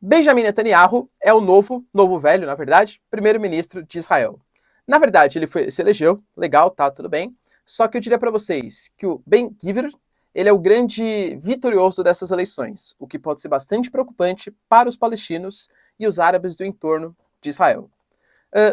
Benjamin Netanyahu é o novo velho, na verdade, primeiro-ministro de Israel. Na verdade, se elegeu, legal, tá, tudo bem. Só que eu diria para vocês que o Ben-Gvir, ele é o grande vitorioso dessas eleições, o que pode ser bastante preocupante para os palestinos e os árabes do entorno de Israel.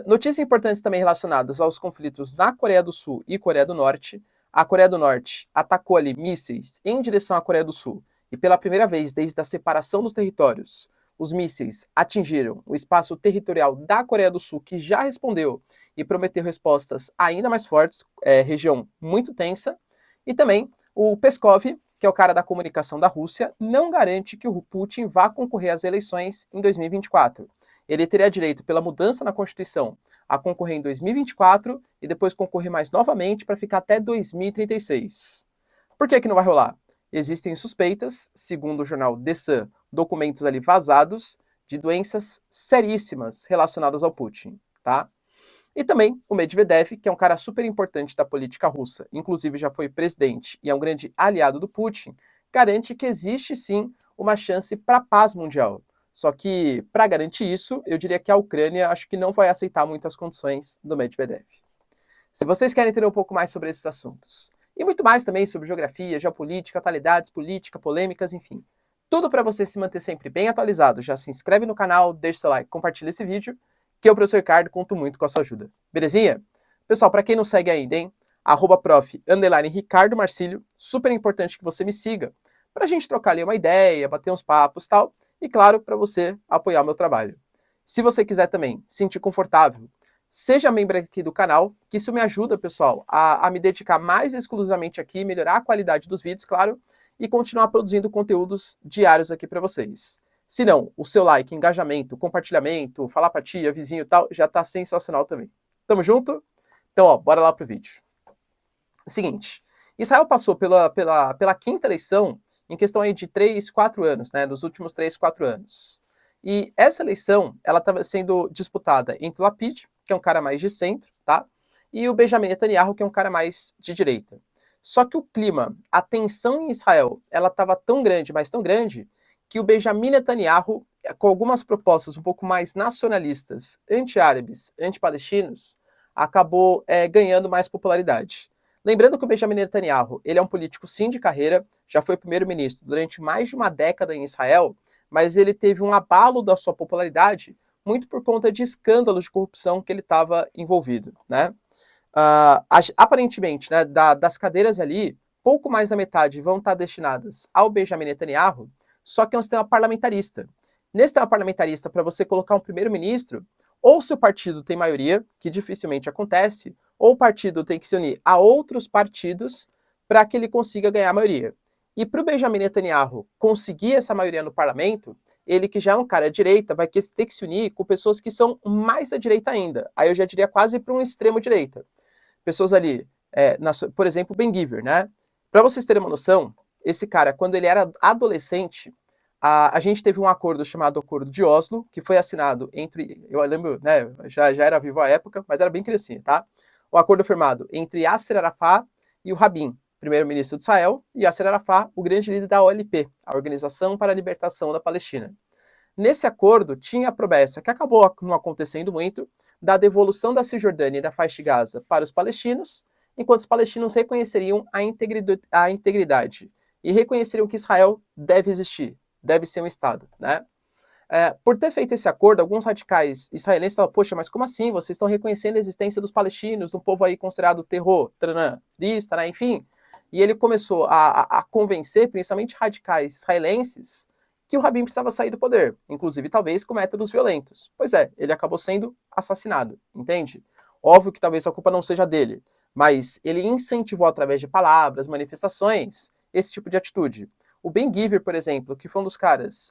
Notícias importantes também relacionadas aos conflitos na Coreia do Sul e Coreia do Norte. A Coreia do Norte atacou ali mísseis em direção à Coreia do Sul e pela primeira vez desde a separação dos territórios, os mísseis atingiram o espaço territorial da Coreia do Sul, que já respondeu e prometeu respostas ainda mais fortes, região muito tensa. E também o Peskov, que é o cara da comunicação da Rússia, não garante que o Putin vá concorrer às eleições em 2024. Ele teria direito, pela mudança na Constituição, a concorrer em 2024 e depois concorrer mais novamente para ficar até 2036. Por que não vai rolar? Existem suspeitas, segundo o jornal The Sun, documentos ali vazados, de doenças seríssimas relacionadas ao Putin, tá? E também o Medvedev, que é um cara super importante da política russa, inclusive já foi presidente e é um grande aliado do Putin, garante que existe sim uma chance para paz mundial. Só que, para garantir isso, eu diria que a Ucrânia acho que não vai aceitar muitas condições do Medvedev. Se vocês querem entender um pouco mais sobre esses assuntos, e muito mais também sobre geografia, geopolítica, atualidades, política, polêmicas, enfim, tudo para você se manter sempre bem atualizado, já se inscreve no canal, deixa seu like, compartilha esse vídeo, que eu, professor Ricardo, conto muito com a sua ajuda. Belezinha? Pessoal, para quem não segue ainda, hein? @prof_Ricardo Marcílio, super importante que você me siga, para a gente trocar ali uma ideia, bater uns papos e tal, e claro, para você apoiar o meu trabalho. Se você quiser também se sentir confortável, seja membro aqui do canal, que isso me ajuda, pessoal, a me dedicar mais exclusivamente aqui, melhorar a qualidade dos vídeos, claro, e continuar produzindo conteúdos diários aqui para vocês. Se não, o seu like, engajamento, compartilhamento, falar pra tia, vizinho e tal, já tá sensacional também. Tamo junto? Então, ó, bora lá pro vídeo. Seguinte, Israel passou pela quinta eleição em questão aí de 3, 4 anos, né, dos últimos 3, 4 anos. E essa eleição, ela estava sendo disputada entre o Lapid, que é um cara mais de centro, tá? E o Benjamin Netanyahu, que é um cara mais de direita. Só que o clima, a tensão em Israel, ela estava tão grande, mas tão grande, que o Benjamin Netanyahu, com algumas propostas um pouco mais nacionalistas, anti-árabes, anti-palestinos, acabou ganhando mais popularidade. Lembrando que o Benjamin Netanyahu, ele é um político sim de carreira, já foi primeiro-ministro durante mais de uma década em Israel, mas ele teve um abalo da sua popularidade muito por conta de escândalos de corrupção que ele estava envolvido, né? Aparentemente, né, das cadeiras ali, pouco mais da metade vão estar destinadas ao Benjamin Netanyahu, só que é um sistema parlamentarista. Nesse sistema parlamentarista, para você colocar um primeiro-ministro, ou seu partido tem maioria, que dificilmente acontece, ou o partido tem que se unir a outros partidos para que ele consiga ganhar a maioria. E para o Benjamin Netanyahu conseguir essa maioria no parlamento, ele que já é um cara à direita, vai ter que se unir com pessoas que são mais à direita ainda. Aí eu já diria quase para um extremo-direita. Pessoas ali, por exemplo, Ben-Gvir, né? Para vocês terem uma noção, esse cara, quando ele era adolescente, a gente teve um acordo chamado Acordo de Oslo, que foi assinado entre, eu lembro, né, já era vivo à época, mas era bem criancinha, tá? O acordo firmado entre Yasser Arafat e o Rabin, primeiro-ministro de Israel, e Yasser Arafat, o grande líder da OLP, a Organização para a Libertação da Palestina. Nesse acordo, tinha a promessa, que acabou não acontecendo muito, da devolução da Cisjordânia e da faixa de Gaza para os palestinos, enquanto os palestinos reconheceriam a integridade e reconheceriam que Israel deve existir, deve ser um Estado, né? Por ter feito esse acordo, alguns radicais israelenses falaram, poxa, mas como assim? Vocês estão reconhecendo a existência dos palestinos, de um povo aí considerado terrorista, né? Enfim. E ele começou a convencer, principalmente radicais israelenses, que o Rabin precisava sair do poder, inclusive talvez com métodos violentos. Pois é, ele acabou sendo assassinado, entende? Óbvio que talvez a culpa não seja dele, mas ele incentivou através de palavras, manifestações, esse tipo de atitude. O Ben-Gvir, por exemplo, que foi um dos caras,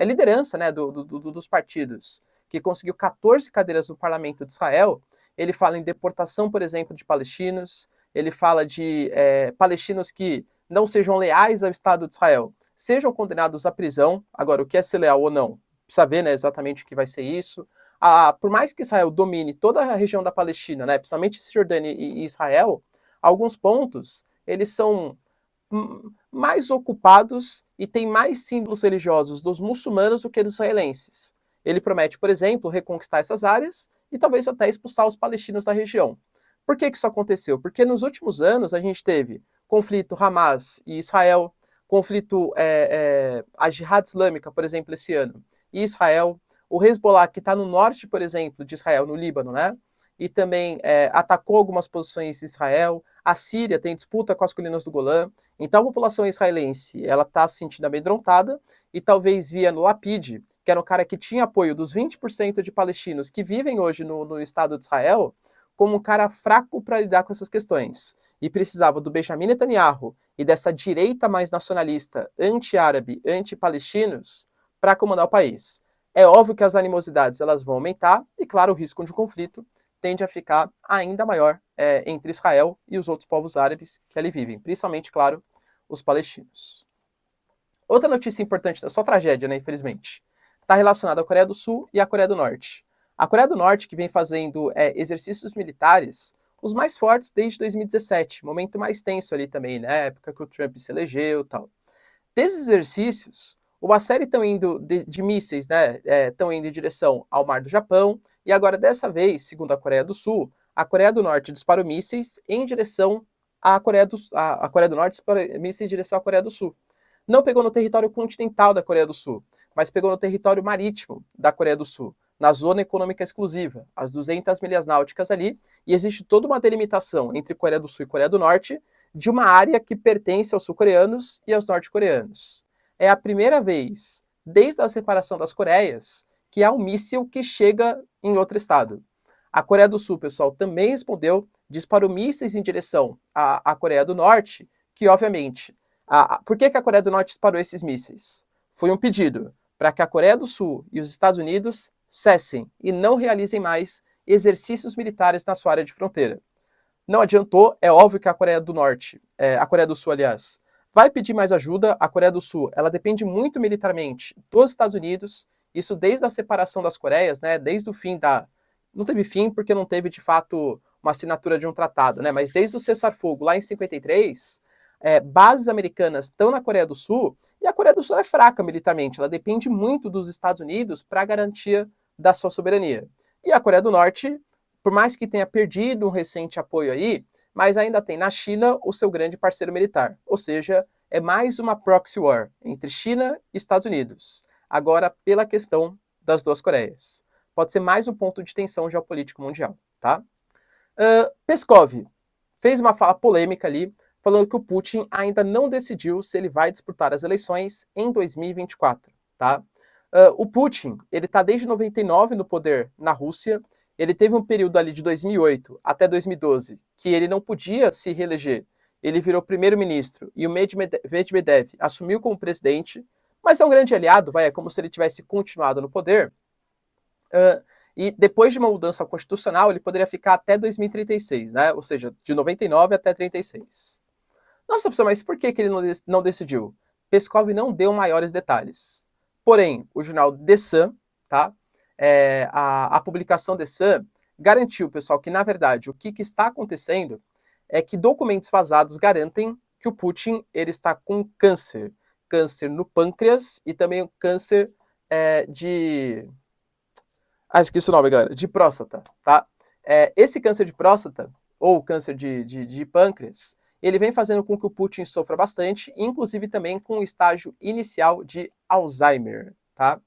liderança, né, dos partidos, que conseguiu 14 cadeiras no parlamento de Israel, ele fala em deportação, por exemplo, de palestinos, ele fala de palestinos que não sejam leais ao Estado de Israel, sejam condenados à prisão. Agora, o que é ser leal ou não? Precisa ver, né, exatamente o que vai ser isso. Por mais que Israel domine toda a região da Palestina, né, principalmente Cisjordânia e Israel, alguns pontos, eles são mais ocupados e têm mais símbolos religiosos dos muçulmanos do que dos israelenses. Ele promete, por exemplo, reconquistar essas áreas e talvez até expulsar os palestinos da região. Por que isso aconteceu? Porque nos últimos anos a gente teve conflito Hamas e Israel, conflito a Jihad Islâmica, por exemplo, esse ano, e Israel, o Hezbollah, que está no norte, por exemplo, de Israel, no Líbano, né? E também atacou algumas posições de Israel. A Síria tem disputa com as colinas do Golã. Então a população israelense ela está se sentindo amedrontada e talvez via no Lapid, que era um cara que tinha apoio dos 20% de palestinos que vivem hoje no Estado de Israel, como um cara fraco para lidar com essas questões. E precisava do Benjamin Netanyahu e dessa direita mais nacionalista, anti-árabe, anti-palestinos, para comandar o país. É óbvio que as animosidades elas vão aumentar e, claro, o risco de um conflito tende a ficar ainda maior entre Israel e os outros povos árabes que ali vivem, principalmente, claro, os palestinos. Outra notícia importante, só tragédia, né, infelizmente, está relacionada à Coreia do Sul e à Coreia do Norte. A Coreia do Norte, que vem fazendo exercícios militares, os mais fortes desde 2017, momento mais tenso ali também, né, época que o Trump se elegeu e tal. Desses exercícios, uma série estão indo de mísseis, né, estão indo em direção ao Mar do Japão, e agora dessa vez, segundo a Coreia do Sul, a Coreia do Norte disparou mísseis em direção à Coreia do a Coreia do Norte disparou mísseis em direção à Coreia do Sul. Não pegou no território continental da Coreia do Sul, mas pegou no território marítimo da Coreia do Sul, na zona econômica exclusiva, as 200 milhas náuticas ali, e existe toda uma delimitação entre Coreia do Sul e Coreia do Norte de uma área que pertence aos sul-coreanos e aos norte-coreanos. É a primeira vez, desde a separação das Coreias, que há um míssil que chega em outro estado. A Coreia do Sul, pessoal, também respondeu, disparou mísseis em direção à Coreia do Norte, que obviamente... por que a Coreia do Norte disparou esses mísseis? Foi um pedido para que a Coreia do Sul e os Estados Unidos cessem e não realizem mais exercícios militares na sua área de fronteira. Não adiantou, é óbvio que a Coreia do Norte, a Coreia do Sul, aliás, vai pedir mais ajuda. A Coreia do Sul, ela depende muito militarmente dos Estados Unidos, isso desde a separação das Coreias, né, desde o fim da... Não teve fim porque não teve, de fato, uma assinatura de um tratado, né, mas desde o cessar-fogo lá em 53, bases americanas estão na Coreia do Sul, e a Coreia do Sul é fraca militarmente, ela depende muito dos Estados Unidos para a garantia da sua soberania. E a Coreia do Norte, por mais que tenha perdido um recente apoio aí, mas ainda tem na China o seu grande parceiro militar. Ou seja, é mais uma proxy war entre China e Estados Unidos. Agora, pela questão das duas Coreias. Pode ser mais um ponto de tensão geopolítico mundial, tá? Peskov fez uma fala polêmica ali, falando que o Putin ainda não decidiu se ele vai disputar as eleições em 2024, tá? O Putin, ele está desde 99 no poder na Rússia. Ele teve um período ali de 2008 até 2012 que ele não podia se reeleger. Ele virou primeiro-ministro e o Medvedev assumiu como presidente, mas é um grande aliado, é como se ele tivesse continuado no poder. E depois de uma mudança constitucional, ele poderia ficar até 2036, né? Ou seja, de 99 até 36. Nossa, pessoal, mas por que ele não decidiu? Peskov não deu maiores detalhes. Porém, o jornal The Sun, tá? A publicação The Sun garantiu, pessoal, que na verdade o que está acontecendo é que documentos vazados garantem que o Putin ele está com câncer. Câncer no pâncreas e também câncer de... esqueci o nome, galera. De próstata, tá? Esse câncer de próstata, ou câncer de pâncreas, ele vem fazendo com que o Putin sofra bastante, inclusive também com o estágio inicial de Alzheimer, tá?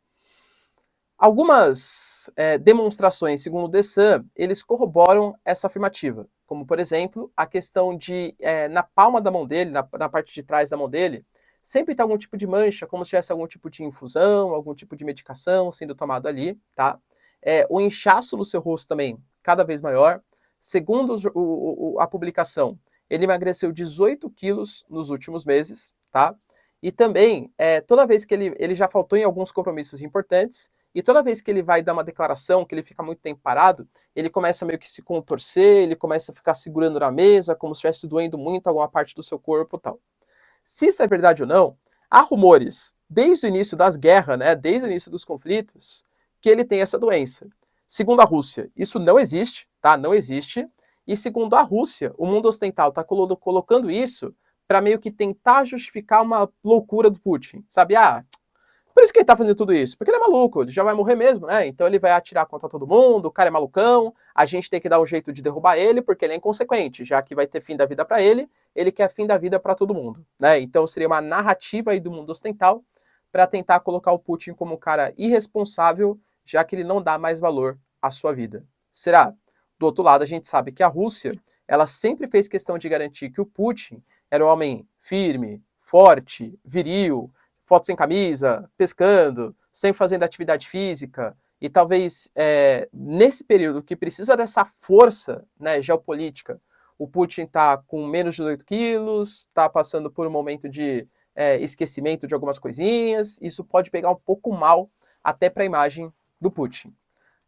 Algumas demonstrações, segundo o The Sun, eles corroboram essa afirmativa, como, por exemplo, a questão de, na palma da mão dele, na parte de trás da mão dele, sempre tem algum tipo de mancha, como se tivesse algum tipo de infusão, algum tipo de medicação sendo tomado ali, tá? O inchaço no seu rosto também, cada vez maior. Segundo a publicação, ele emagreceu 18 quilos nos últimos meses, tá? E também, toda vez que ele já faltou em alguns compromissos importantes, e toda vez que ele vai dar uma declaração, que ele fica muito tempo parado, ele começa meio que se contorcer, ele começa a ficar segurando na mesa, como se estivesse doendo muito alguma parte do seu corpo e tal. Se isso é verdade ou não, há rumores, desde o início das guerras, né, desde o início dos conflitos, que ele tem essa doença. Segundo a Rússia, isso não existe, tá? Não existe. E segundo a Rússia, o mundo ocidental está colocando isso para meio que tentar justificar uma loucura do Putin, sabe? Por isso que ele tá fazendo tudo isso, porque ele é maluco, ele já vai morrer mesmo, né? Então ele vai atirar contra todo mundo, o cara é malucão, a gente tem que dar um jeito de derrubar ele, porque ele é inconsequente, já que vai ter fim da vida para ele, ele quer fim da vida para todo mundo, né? Então seria uma narrativa aí do mundo ocidental para tentar colocar o Putin como um cara irresponsável, já que ele não dá mais valor à sua vida. Será? Do outro lado, a gente sabe que a Rússia, ela sempre fez questão de garantir que o Putin era um homem firme, forte, viril, foto sem camisa, pescando, sem fazendo atividade física, e talvez nesse período que precisa dessa força, né, geopolítica, o Putin está com menos de 18 quilos, está passando por um momento de esquecimento de algumas coisinhas, isso pode pegar um pouco mal até para a imagem do Putin.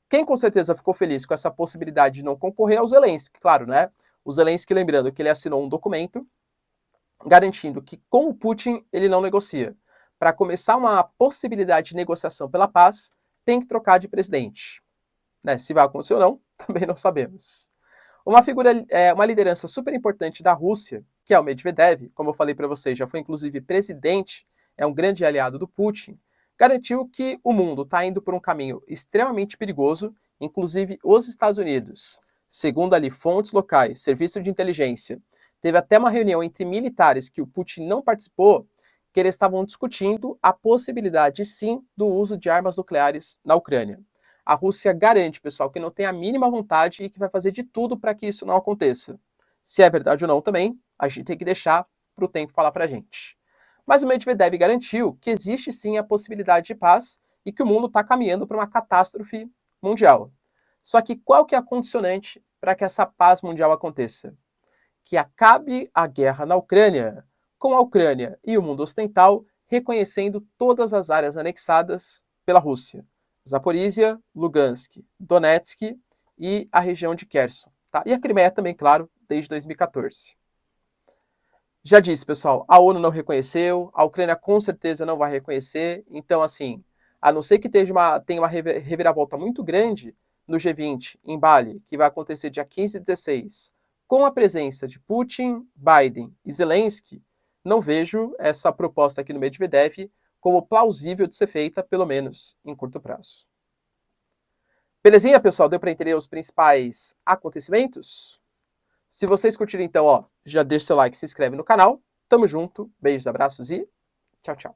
Quem com certeza ficou feliz com essa possibilidade de não concorrer é o Zelensky, claro, né? O Zelensky, lembrando que ele assinou um documento garantindo que com o Putin ele não negocia. Para começar uma possibilidade de negociação pela paz, tem que trocar de presidente. Né? Se vai acontecer ou não, também não sabemos. Uma liderança super importante da Rússia, que é o Medvedev, como eu falei para vocês, já foi inclusive presidente, é um grande aliado do Putin, garantiu que o mundo está indo por um caminho extremamente perigoso, inclusive os Estados Unidos. Segundo ali fontes locais, serviço de inteligência, teve até uma reunião entre militares que o Putin não participou, que eles estavam discutindo a possibilidade, sim, do uso de armas nucleares na Ucrânia. A Rússia garante, pessoal, que não tem a mínima vontade e que vai fazer de tudo para que isso não aconteça. Se é verdade ou não também, a gente tem que deixar para o tempo falar para a gente. Mas o Medvedev garantiu que existe sim a possibilidade de paz e que o mundo está caminhando para uma catástrofe mundial. Só que qual que é a condicionante para que essa paz mundial aconteça? Que acabe a guerra na Ucrânia, com a Ucrânia e o mundo ocidental reconhecendo todas as áreas anexadas pela Rússia. Zaporísia, Lugansk, Donetsk e a região de Kherson. Tá? E a Crimeia também, claro, desde 2014. Já disse, pessoal, a ONU não reconheceu, a Ucrânia com certeza não vai reconhecer, então, assim, a não ser que tenha uma reviravolta muito grande no G20, em Bali, que vai acontecer dia 15 e 16, com a presença de Putin, Biden e Zelensky, não vejo essa proposta aqui no Medvedev como plausível de ser feita, pelo menos em curto prazo. Belezinha, pessoal? Deu para entender os principais acontecimentos? Se vocês curtiram, então, já deixa seu like, se inscreve no canal. Tamo junto, beijos, abraços e tchau, tchau.